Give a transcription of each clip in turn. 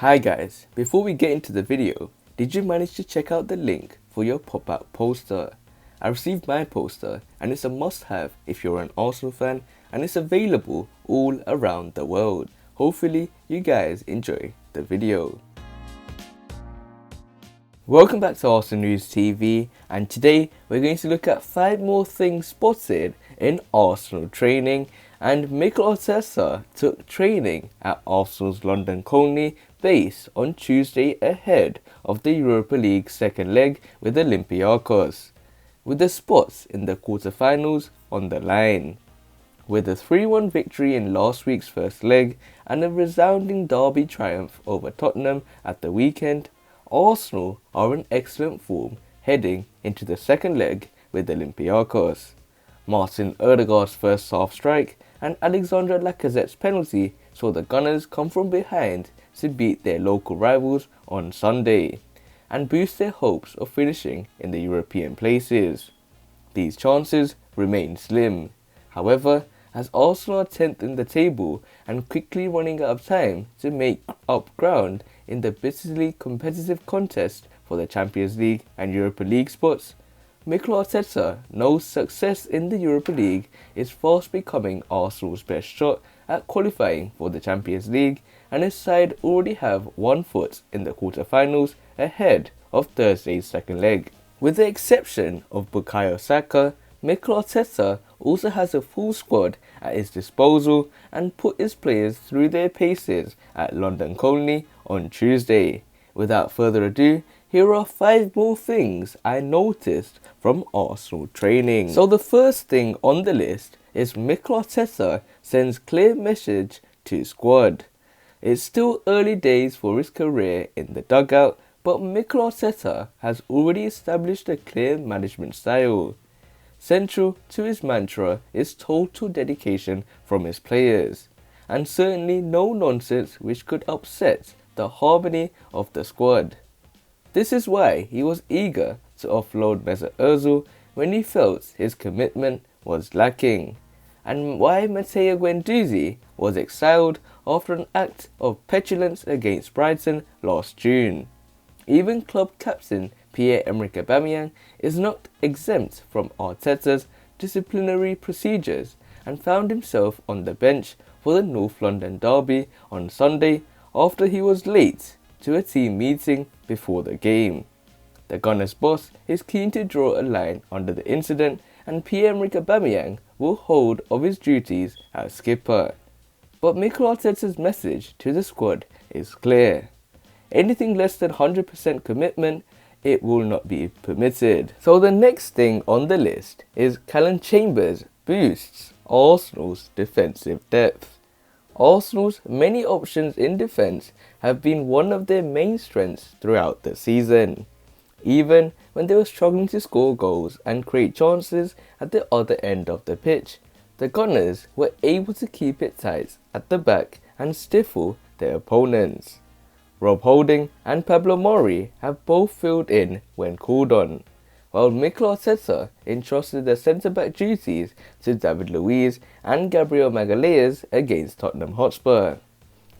Hi guys, before we get into the video, did you manage to check out the link for your pop-out poster? I received my poster and it's a must-have if you're an Arsenal fan, and it's available all around the world. Hopefully you guys enjoy the video. Welcome back to Arsenal News TV, and today we're going to look at 5 more things spotted in Arsenal training. And MIKEL ARTETA took training at Arsenal's London Colney base on Tuesday ahead of the Europa League second leg with Olympiacos, with the spots in the quarter-finals on the line. With a 3-1 victory in last week's first leg and a resounding derby triumph over Tottenham at the weekend, Arsenal are in excellent form heading into the second leg with Olympiacos. Martin Odegaard's first half strike and Alexandre Lacazette's penalty saw the Gunners come from behind to beat their local rivals on Sunday and boost their hopes of finishing in the European places. These chances remain slim, however, as Arsenal are 10th in the table and quickly running out of time to make up ground in the bitterly competitive contest for the Champions League and Europa League spots. MIKEL ARTETA knows success in the Europa League is fast becoming Arsenal's best shot at qualifying for the Champions League, and his side already have one foot in the quarter-finals ahead of Thursday's second leg. With the exception of BUKAYO SAKA, MIKEL ARTETA also has a full squad at his disposal and put his players through their paces at London Colney on Tuesday. Without further ado, here are 5 more things I noticed from Arsenal training. So the first thing on the list is MIKEL ARTETA sends clear message to squad. It's still early days for his career in the dugout, but MIKEL ARTETA has already established a clear management style. Central to his mantra is total dedication from his players, and certainly no nonsense which could upset the harmony of the squad. This is why he was eager to offload Mesut Ozil when he felt his commitment was lacking, and why Matteo Guendouzi was exiled after an act of petulance against Brighton last June. Even club captain Pierre-Emerick Aubameyang is not exempt from Arteta's disciplinary procedures and found himself on the bench for the North London derby on Sunday after he was late to a team meeting before the game. The Gunners' boss is keen to draw a line under the incident, and Pierre-Emerick Aubameyang will hold of his duties as skipper. But MIKEL ARTETA's message to the squad is clear. Anything less than 100% commitment, it will not be permitted. So the next thing on the list is Callum Chambers boosts Arsenal's defensive depth. Arsenal's many options in defence have been one of their main strengths throughout the season. Even when they were struggling to score goals and create chances at the other end of the pitch, the Gunners were able to keep it tight at the back and stifle their opponents. Rob Holding and Pablo Mori have both filled in when called on, while MIKEL ARTETA entrusted the centre-back duties to David Luiz and Gabriel Magalhaes against Tottenham Hotspur.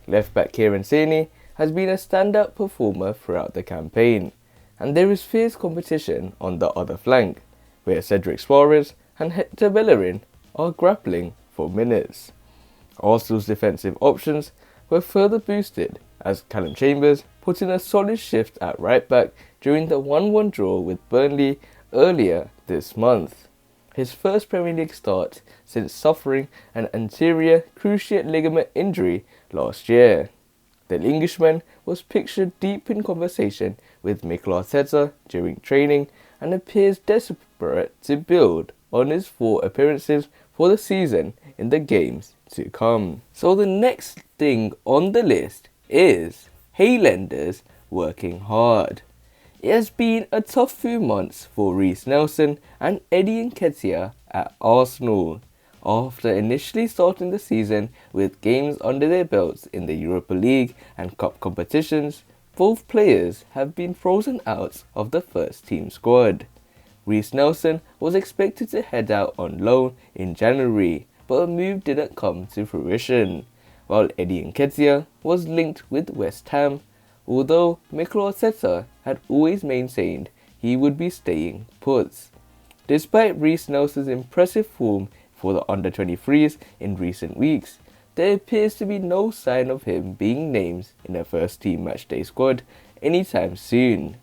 Left-back Kieran Tierney has been a standout performer throughout the campaign, and there is fierce competition on the other flank, where Cedric Soares and Hector Bellerin are grappling for minutes. Arsenal's defensive options were further boosted as Callum Chambers put in a solid shift at right back during the 1-1 draw with Burnley earlier this month, his first Premier League start since suffering an anterior cruciate ligament injury last year. The Englishman was pictured deep in conversation with MIKEL ARTETA during training and appears desperate to build on his 4 appearances for the season in the games to come. So the next thing on the list is Highlanders working hard. It has been a tough few months for Reiss Nelson and Eddie Nketiah at Arsenal. After initially starting the season with games under their belts in the Europa League and Cup competitions, both players have been frozen out of the first team squad. Reiss Nelson was expected to head out on loan in January, but a move didn't come to fruition, while Eddie Nketiah was linked with West Ham although Mikel Arteta had always maintained he would be staying put. Despite Reiss Nelson's impressive form for the under-23s in recent weeks, there appears to be no sign of him being named in a first-team matchday squad anytime soon.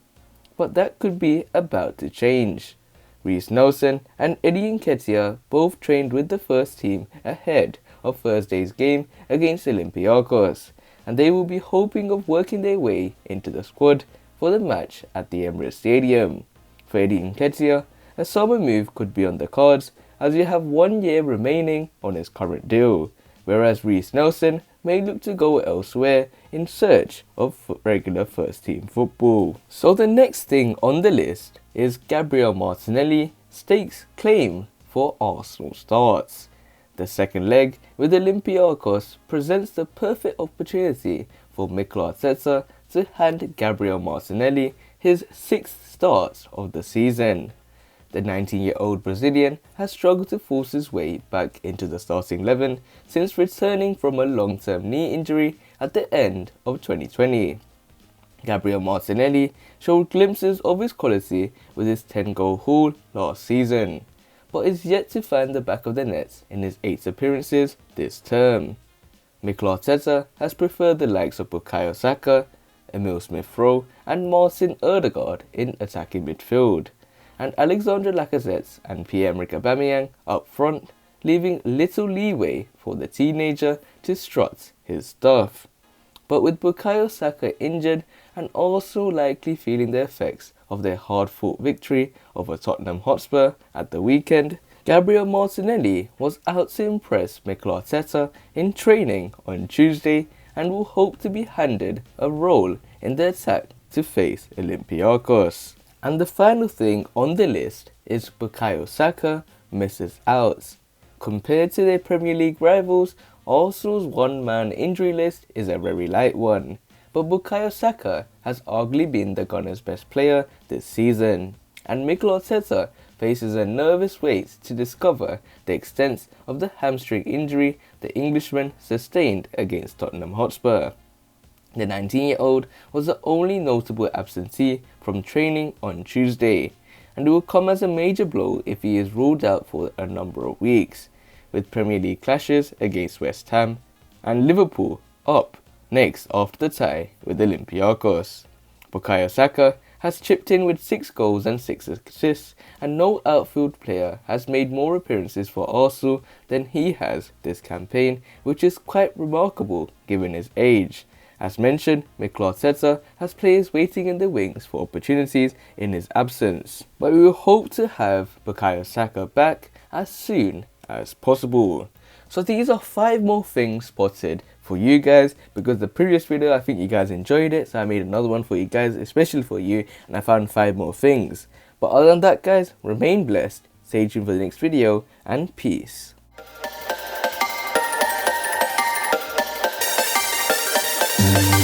But that could be about to change. Reiss Nelson and Eddie Nketiah both trained with the first team ahead of Thursday's game against Olympiacos, and they will be hoping of working their way into the squad for the match at the Emirates Stadium. For Eddie Nketiah, a summer move could be on the cards as he have 1 year remaining on his current deal, whereas Reiss Nelson may look to go elsewhere in search of regular first-team football. So the next thing on the list is Gabriel Martinelli stakes claim for Arsenal starts. The second leg with Olympiacos presents the perfect opportunity for Mikel Arteta to hand Gabriel Martinelli his 6th start of the season. The 19-year-old Brazilian has struggled to force his way back into the starting 11 since returning from a long-term knee injury at the end of 2020. Gabriel Martinelli showed glimpses of his quality with his 10-goal haul last season, but is yet to find the back of the net in his 8 appearances this term. Mikel Arteta has preferred the likes of Bukayo Saka, Emil Smith-Rowe and Martin Odegaard in attacking midfield, and Alexandre Lacazette and Pierre-Emerick Aubameyang up front, leaving little leeway for the teenager to strut his stuff. But with Bukayo Saka injured and also likely feeling the effects of their hard-fought victory over Tottenham Hotspur at the weekend, Gabriel Martinelli was out to impress Mikel Arteta in training on Tuesday and will hope to be handed a role in the attack to face Olympiacos. And the final thing on the list is Bukayo Saka misses out. Compared to their Premier League rivals, Arsenal's one-man injury list is a very light one, but Bukayo Saka has arguably been the Gunners' best player this season, and Mikel Arteta faces a nervous wait to discover the extent of the hamstring injury the Englishman sustained against Tottenham Hotspur. The 19-year-old was the only notable absentee from training on Tuesday, and it will come as a major blow if he is ruled out for a number of weeks, with Premier League clashes against West Ham and Liverpool up next after the tie with Olympiacos. Bukayo Saka has chipped in with 6 goals and 6 assists, and no outfield player has made more appearances for Arsenal than he has this campaign, which is quite remarkable given his age. As mentioned, Mikel Arteta has players waiting in the wings for opportunities in his absence, but we will hope to have Bukayo Saka back as soon as possible. So these are 5 more things spotted for you guys, because the previous video I think you guys enjoyed it, so I made another one for you guys, especially for you, and I found 5 more things. But other than that guys, remain blessed, stay tuned for the next video, and peace. Mm-hmm.